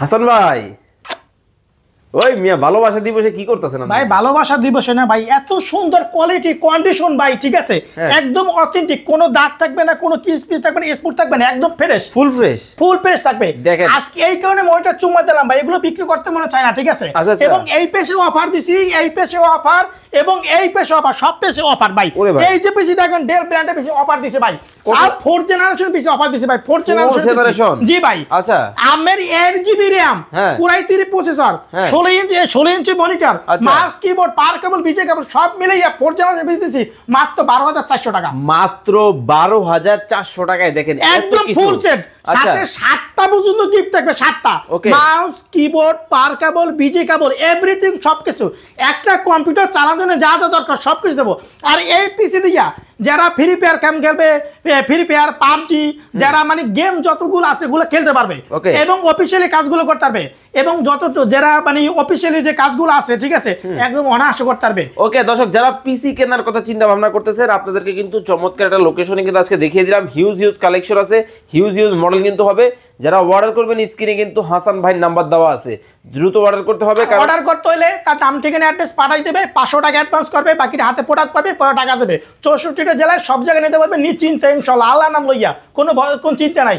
হাসান ভাই, ওই মিয়া ভালোবাসা দিবসে কি করতেছেন ভাই? ভালোবাসা দিবসে না ভাই, এত সুন্দর কোয়ালিটি কন্ডিশন ভাই, ঠিক আছে, একদম অথেন্টিক, কোনো দাগ থাকবে না, কোনো কিস পিস থাকবে না, স্পুট থাকবে না, একদম fresh, full fresh, full fresh থাকবে। দেখেন আজকে এই কারণে মনিটর চুম্মা দিলাম ভাই, এগুলো বিক্রি করতে মনে চায় না, ঠিক আছে। এবং এই পেশেও অফার দিছি, এই পেশেও অফার, এবং এই পেশে অফার, সব পেশে অফার ভাই। এই যে পেশি দেখেন ডেল ব্র্যান্ডের পেশে অফার দিছে ভাই, আর 4th জেনারেশন পেশে অফার দিছে ভাই, 4th জেনারেশন। জি ভাই, আচ্ছা, আমের 8GB RAM, Core i3 processor, 16 inch monitor, mouse keyboard, পাওয়ার কেবল, বিজে কেবল সব মিলাইয়া 4th জেনারেশন পেশে দিছি মাত্র 12,400 টাকা। মাত্র 12,400 টাকায় দেখেন একদম ফুল সেট, সাথে 7টা পর্যন্ত গিফট থাকবে, 7টা মাউস, কিবোর্ড, পাওয়ার কেবল, বিজে কেবল, এভরিথিং, সবকিছু। একটা কম্পিউটার চালানোর জন্য যা যা দরকার সবকিছু দেবো। আর এই পিসি দিয়া যারা ফ্রি ফায়ার গেম খেলবে, ফ্রি ফায়ার, পাবজি, যারা মানে গেম যতগুলো আছে গুলো খেলতে পারবে, এবং অফিসিয়ালি কাজগুলো করতে পারবে, এবং যত যারা মানে অফিসিয়ালি যে কাজগুলো আছে, ঠিক আছে, একদম অনায়াসে করতে পারবে। ওকে দর্শক, যারা পিসি কেনার কথা চিন্তা ভাবনা করতেছেন, আপনাদেরকে কিন্তু চমৎকার একটা লোকেশনে কিন্তু আজকে দেখিয়ে দিলাম। হিউজ কালেকশন আছে, হিউজ মডেল কিন্তু হবে। যারা অর্ডার করবেন স্ক্রিনে কিন্তু হাসান ভাইয়ের নাম্বার দেওয়া আছে, দ্রুত অর্ডার করতে হবে। অর্ডার করতে হলে তার নাম ঠিকানা অ্যাড্রেস পাঠাই দেবে, 500 টাকা অ্যাডভান্স করবে, বাকিটা হাতে প্রোডাক্ট পাবে, পরে টাকা দেবে। 64টা জেলায় সব জায়গায় নিতে পারবে নিশ্চিন্তে, ইনশাআল্লাহ, আল্লাহর নাম লইয়া, কোনো চিন্তা নাই।